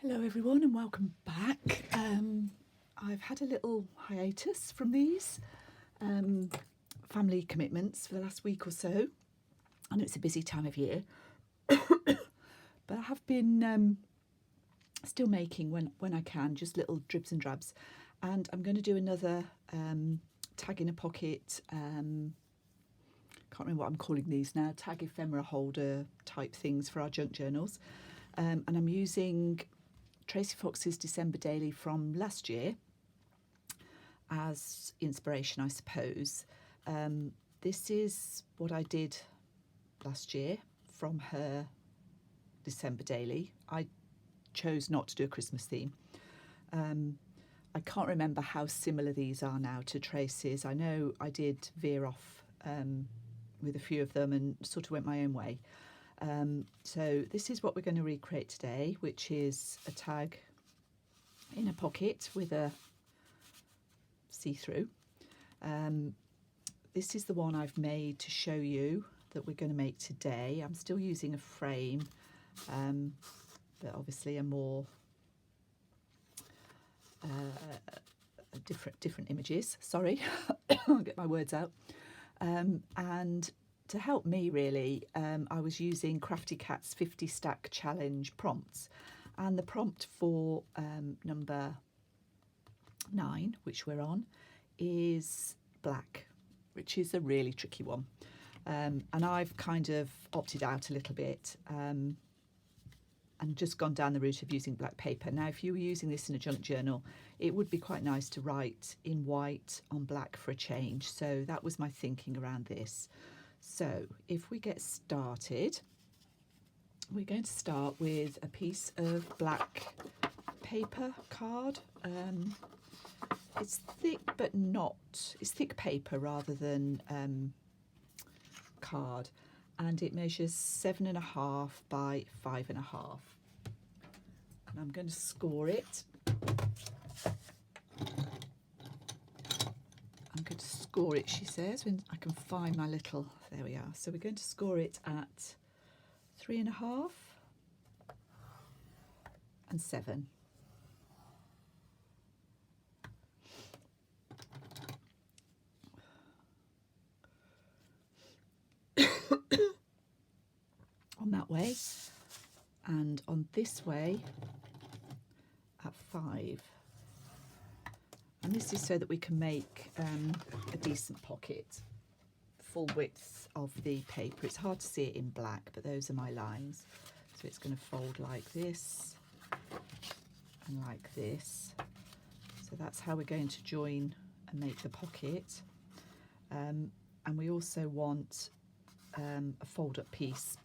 Hello everyone and welcome back. I've had a little hiatus from these family commitments for the last week or so. I know it's a busy time of year, but I have been still making when I can, just little dribs and drabs. And I'm going to do another tag in a pocket, can't remember what I'm calling these now, tag ephemera holder type things for our junk journals. And I'm using Tracy Fox's December Daily from last year as inspiration, I suppose. This is what I did last year from her December Daily. I chose not to do a Christmas theme. I can't remember how similar these are now to Tracy's. I know I did veer off with a few of them and sort of went my own way. So this is what we're going to recreate today, which is a tag in a pocket with a see-through. This is the one I've made to show you that we're going to make today. I'm still using a frame, but obviously a more different images. Sorry, I'll get my words out. And to help me really, I was using Crafty Cat's 50 stack challenge prompts, and the prompt for number 9, which we're on, is black, which is a really tricky one. And I've kind of opted out a little bit and just gone down the route of using black paper. Now, if you were using this in a junk journal, it would be quite nice to write in white on black for a change. So that was my thinking around this. So if we get started, we're going to start with a piece of black paper card. It's thick, but not, it's thick paper rather than card, and it measures 7.5 by 5.5. And I'm going to score it. I'm going to score it, she says, when I can find my little, there we are. So we're going to score it at 3.5 and 7. On that way, and on this way at 5. And this is so that we can make a decent pocket, full width of the paper. It's hard to see it in black, but those are my lines. So it's going to fold like this and like this. So that's how we're going to join and make the pocket. And we also want a fold-up piece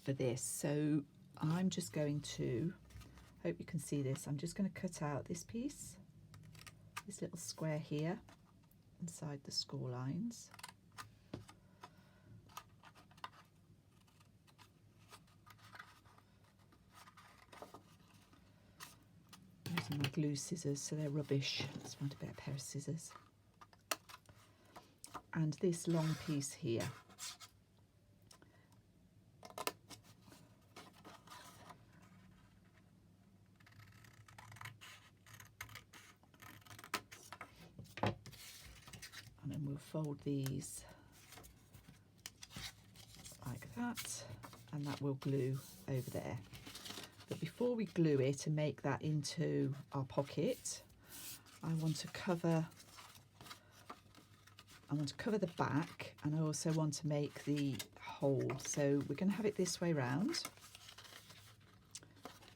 for this. So I'm just going to, hope you can see this, I'm just going to cut out this piece, this little square here inside the score lines. Using my glue scissors, so they're rubbish. Let's find a better pair of scissors. And this long piece here. And then we'll fold these like that, and that will glue over there. But before we glue it and make that into our pocket, I want to cover the back, and I also want to make the hole. So we're going to have it this way round.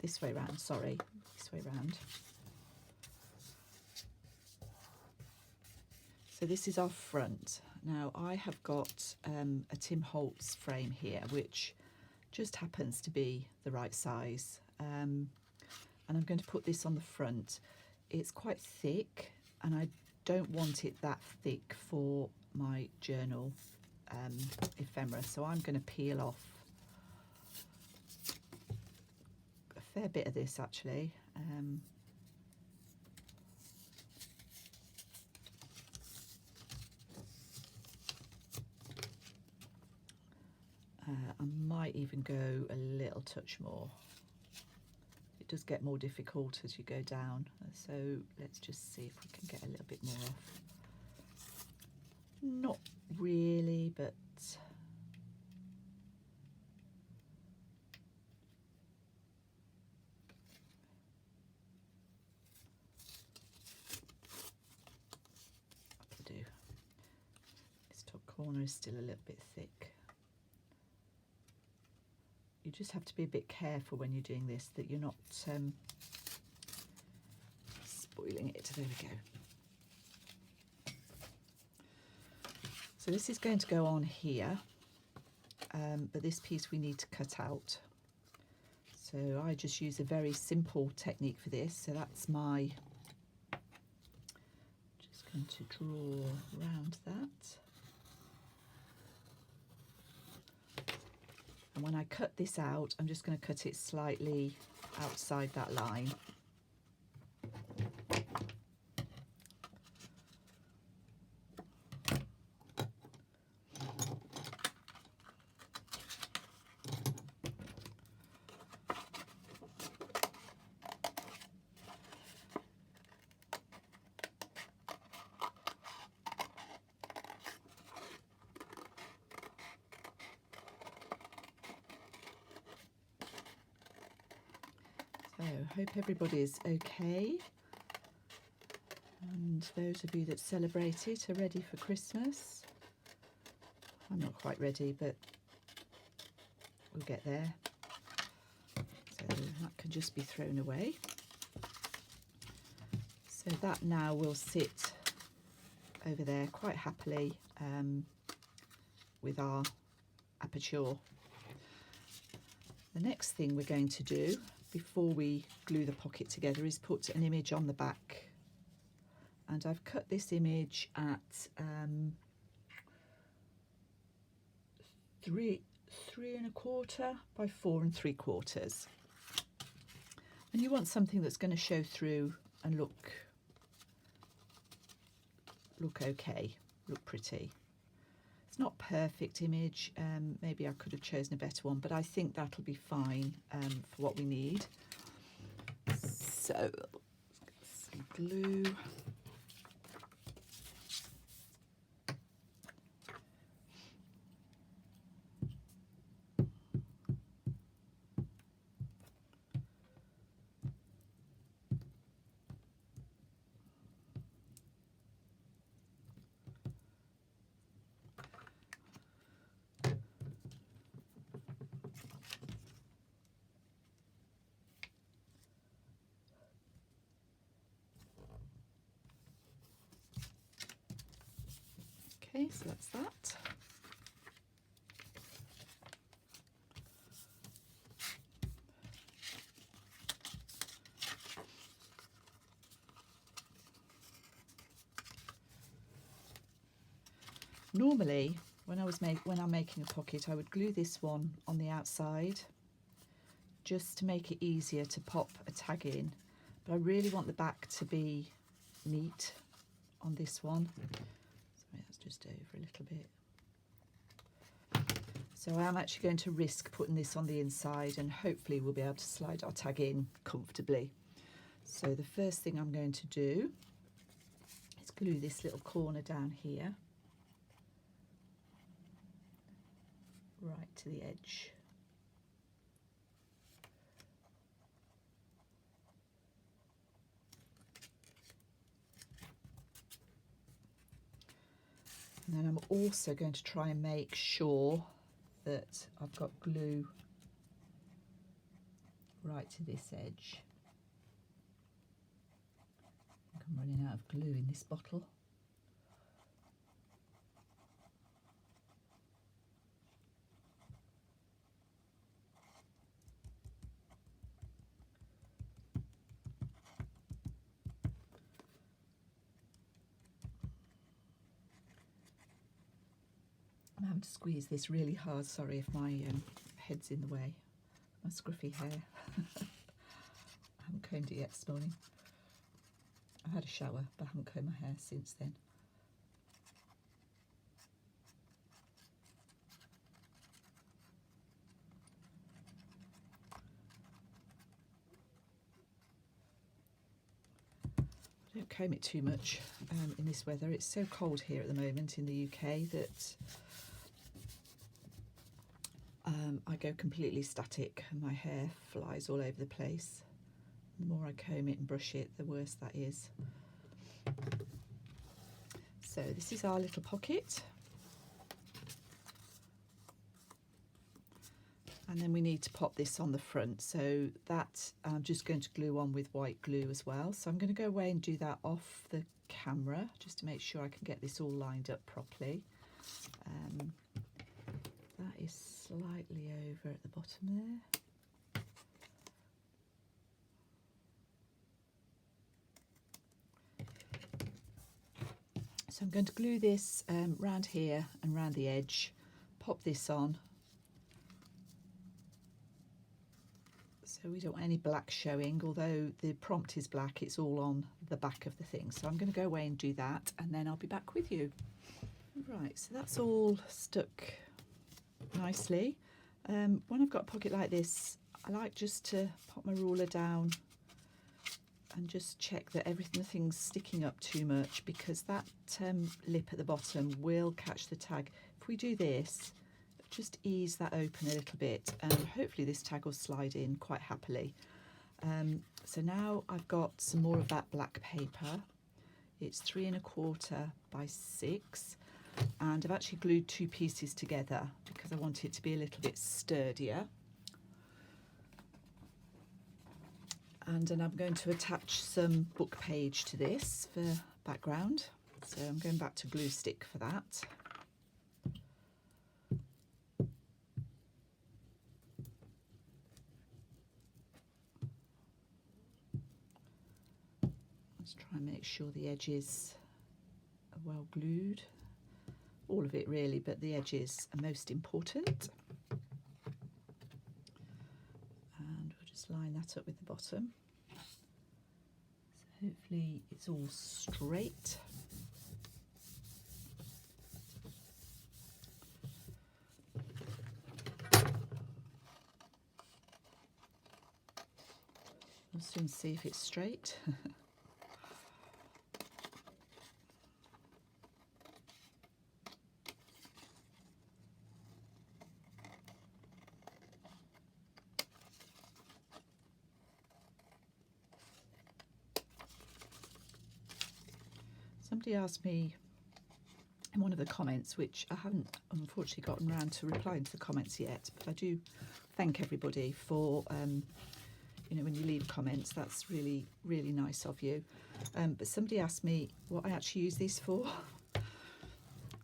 This way round, sorry, this way round. So this is our front. Now I have got a Tim Holtz frame here, which just happens to be the right size. And I'm going to put this on the front. It's quite thick, and I don't want it that thick for my journal ephemera, so I'm going to peel off a fair bit of this actually. I might even go a little touch more. it does get more difficult as you go down. So let's just see if we can get a little bit more off. Not really, but that'll do. This top corner is still a little bit thick. You just have to be a bit careful when you're doing this that you're not spoiling it. There we go. So this is going to go on here, but this piece we need to cut out. So I just use a very simple technique for this. So that's my, just going to draw around that. And when I cut this out, I'm just going to cut it slightly outside that line. So, hope everybody's okay, and those of you that celebrate it are ready for Christmas. I'm not quite ready, but we'll get there. So that can just be thrown away. So that now will sit over there quite happily with our aperture. The next thing we're going to do before we glue the pocket together is put an image on the back, and I've cut this image at 3 3¼ by 4 3/4, and you want something that's going to show through and look okay, look pretty. It's not a perfect image, maybe I could have chosen a better one, but I think that'll be fine for what we need. So, let's get some glue. Okay, so that's that. Normally, when I'm making a pocket, I would glue this one on the outside just to make it easier to pop a tag in. But I really want the back to be neat on this one. That's just over a little bit. So I am actually going to risk putting this on the inside, and hopefully we'll be able to slide our tag in comfortably. So the first thing I'm going to do is glue this little corner down here right to the edge. And then I'm also going to try and make sure that I've got glue right to this edge. I think I'm running out of glue in this bottle. I'm having to squeeze this really hard. Sorry if my head's in the way. My scruffy hair. I haven't combed it yet this morning. I've had a shower, but I haven't combed my hair since then. don't comb it too much in this weather. It's so cold here at the moment in the UK that I go completely static and my hair flies all over the place. The more I comb it and brush it, the worse that is. So this is our little pocket. And then we need to pop this on the front, so that I'm just going to glue on with white glue as well. So I'm going to go away and do that off the camera just to make sure I can get this all lined up properly. That is slightly over at the bottom there. So I'm going to glue this round here and round the edge, pop this on. So we don't want any black showing, although the prompt is black, it's all on the back of the thing. So I'm going to go away and do that, and then I'll be back with you. Right, so that's all stuck nicely. When I've got a pocket like this, I like just to pop my ruler down and just check that nothing's sticking up too much, because that lip at the bottom will catch the tag. If we do this, just ease that open a little bit, and hopefully this tag will slide in quite happily. So now I've got some more of that black paper. It's 3 1/4 by 6, and I've actually glued 2 pieces together because I want it to be a little bit sturdier. And then I'm going to attach some book page to this for background. So I'm going back to glue stick for that. Let's try and make sure the edges are well glued. All of it really, but the edges are most important. And we'll just line that up with the bottom. So hopefully it's all straight. We'll soon see if it's straight. Somebody asked me in one of the comments, which I haven't unfortunately gotten around to replying to the comments yet, but I do thank everybody for you know, when you leave comments, that's really, really nice of you. But somebody asked me what I actually use these for,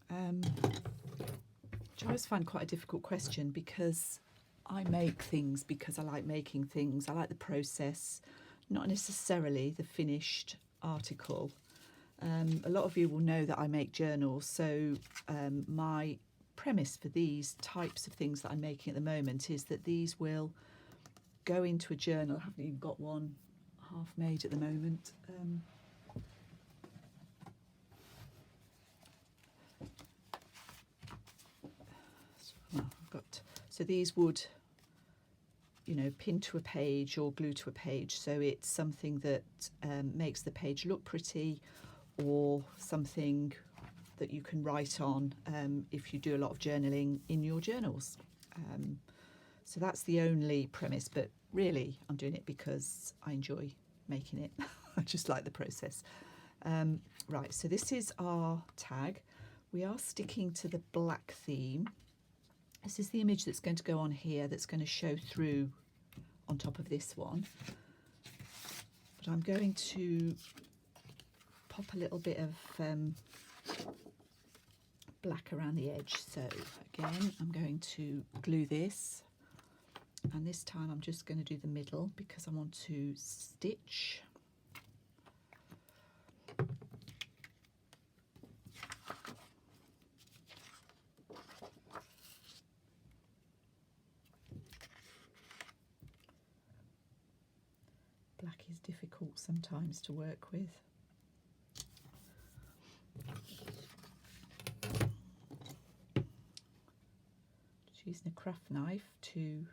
which I always find quite a difficult question, because I make things because I like making things. I like the process, not necessarily the finished article. A lot of you will know that I make journals, so my premise for these types of things that I'm making at the moment is that these will go into a journal. I haven't even got one half made at the moment. So these would, you know, pin to a page or glue to a page, so it's something that makes the page look pretty, or something that you can write on if you do a lot of journaling in your journals. So that's the only premise, but really I'm doing it because I enjoy making it. I just like the process. Right, so this is our tag. We are sticking to the black theme. This is the image that's going to go on here, that's going to show through on top of this one. But I'm going to pop a little bit of black around the edge. So again, I'm going to glue this, and this time I'm just going to do the middle because I want to stitch. Black is difficult sometimes to work with. Just using a craft knife to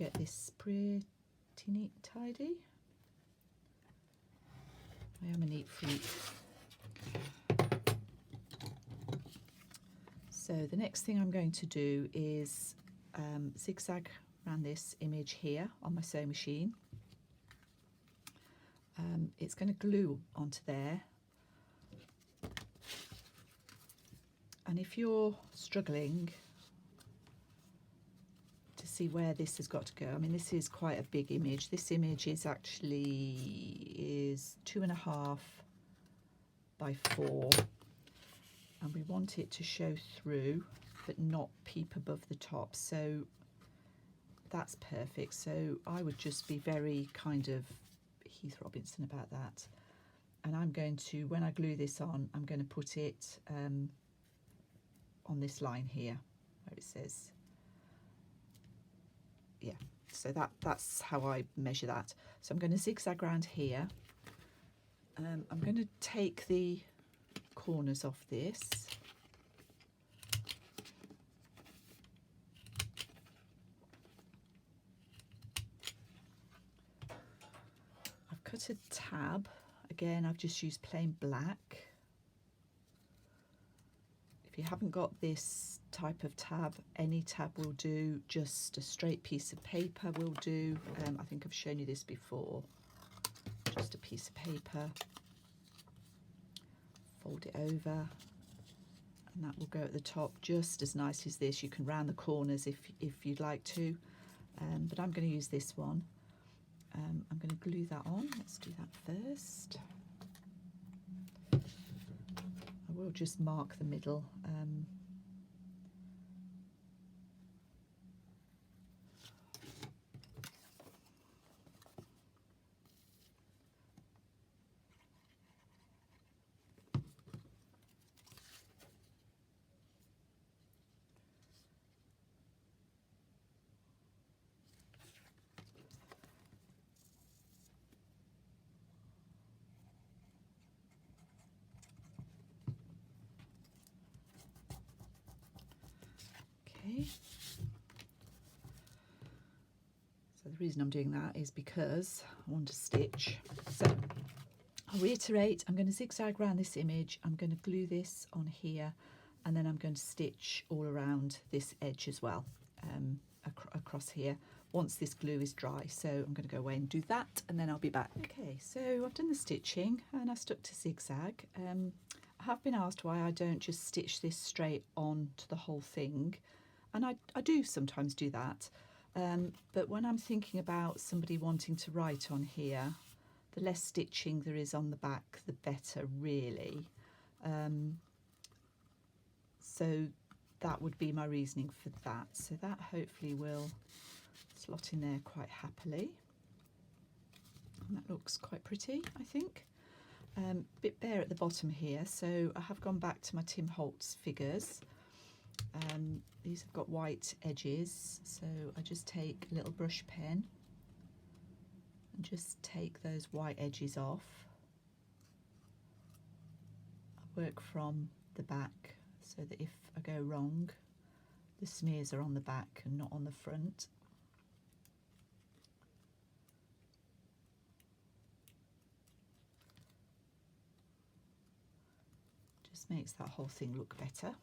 get this pretty neat tidy. I am a neat freak. So the next thing I'm going to do is zigzag around this image here on my sewing machine. It's going to glue onto there, and if you're struggling to see where this has got to go, I mean, this is quite a big image. This image is actually 2.5 by 4, and we want it to show through but not peep above the top, so that's perfect. So I would just be very kind of Heath Robinson about that, and I'm going to, when I glue this on, I'm going to put it on this line here where it says, yeah, so that's how I measure that. So I'm going to zigzag around here. I'm going to take the corners off this. I've cut a tab. Again, I've just used plain black. If you haven't got this type of tab, any tab will do, just a straight piece of paper will do. I think I've shown you this before. Just a piece of paper, fold it over, and that will go at the top just as nice as this. You can round the corners if you'd like to, but I'm going to use this one. I'm going to glue that on. Let's do that first. I will just mark the middle. Okay. So the reason I'm doing that is because I want to stitch. So I'll reiterate, I'm going to zigzag around this image, I'm going to glue this on here, and then I'm going to stitch all around this edge as well, across here, once this glue is dry. So I'm going to go away and do that, and then I'll be back. Okay, so I've done the stitching and I stuck to zigzag. I have been asked why I don't just stitch this straight on to the whole thing, and I do sometimes do that, but when I'm thinking about somebody wanting to write on here, the less stitching there is on the back, the better, really. So that would be my reasoning for that. So that hopefully will slot in there quite happily. And that looks quite pretty, I think. Bit bare at the bottom here, so I have gone back to my Tim Holtz figures. These have got white edges, so I just take a little brush pen and just take those white edges off. I work from the back so that if I go wrong, the smears are on the back and not on the front. Just makes that whole thing look better.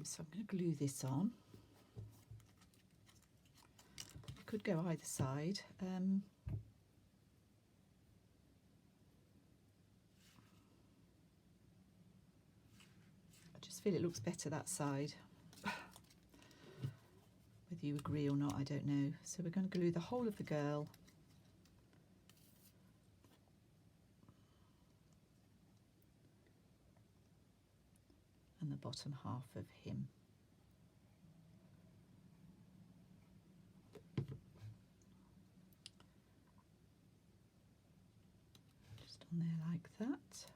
So I'm going to glue this on. I could go either side. I just feel it looks better that side. Whether you agree or not, I don't know. So we're going to glue the whole of the girl and the bottom half of him. Just on there like that.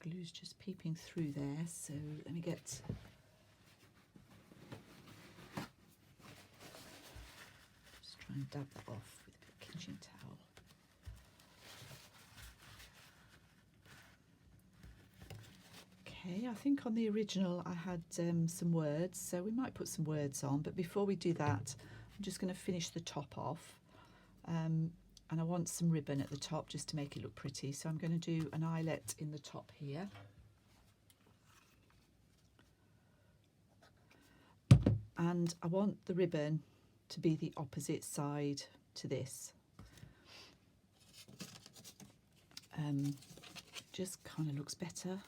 Glue's just peeping through there, so let me get just try and dab that off with a bit of kitchen towel. Okay, I think on the original I had some words, so we might put some words on, but before we do that, I'm just going to finish the top off. And I want some ribbon at the top just to make it look pretty, so I'm going to do an eyelet in the top here. And I want the ribbon to be the opposite side to this. Just kind of looks better.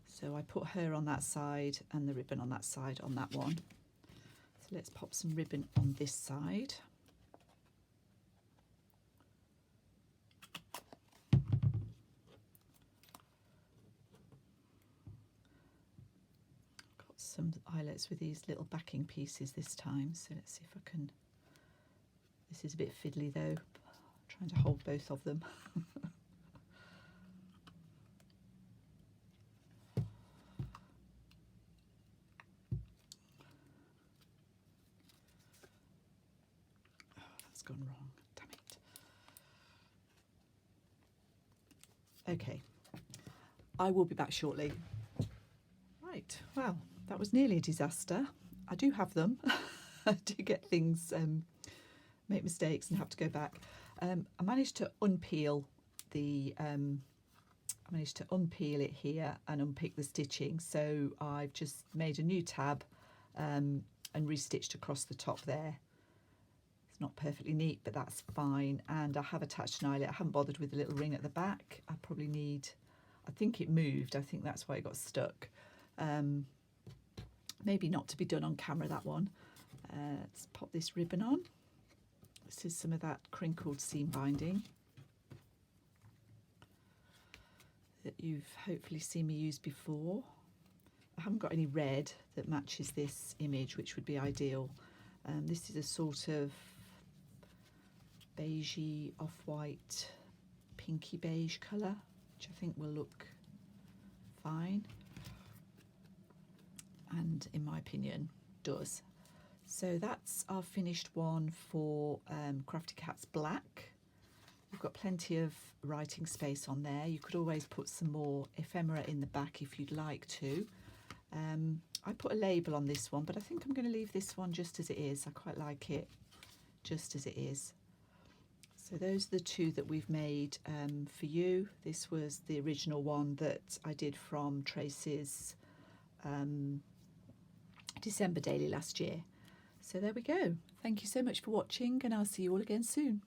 So I put her on that side and the ribbon on that side on that one. So let's pop some ribbon on this side. Got some eyelets with these little backing pieces this time, so let's see if I can. This is a bit fiddly though, I'm trying to hold both of them. Gone wrong, damn it. Okay, I will be back shortly. Right, well, that was nearly a disaster. I do have them. I do get things, make mistakes and have to go back. I managed to unpeel the, I managed to unpeel it here and unpick the stitching. So I've just made a new tab and restitched across the top there. It's not perfectly neat, but that's fine. And I have attached an eyelet. I haven't bothered with the little ring at the back. I probably need, I think it moved. I think that's why it got stuck. Maybe not to be done on camera, that one. Let's pop this ribbon on. This is some of that crinkled seam binding that you've hopefully seen me use before. I haven't got any red that matches this image, which would be ideal. This is a sort of beigey, off-white, pinky beige colour, which I think will look fine, and in my opinion does. So that's our finished one for Crafty Cats Black. We've got plenty of writing space on there. You could always put some more ephemera in the back if you'd like to. I put a label on this one, but I think I'm going to leave this one just as it is. I quite like it just as it is. So those are the two that we've made for you. This was the original one that I did from Tracy's December daily last year. So there we go. Thank you so much for watching, and I'll see you all again soon.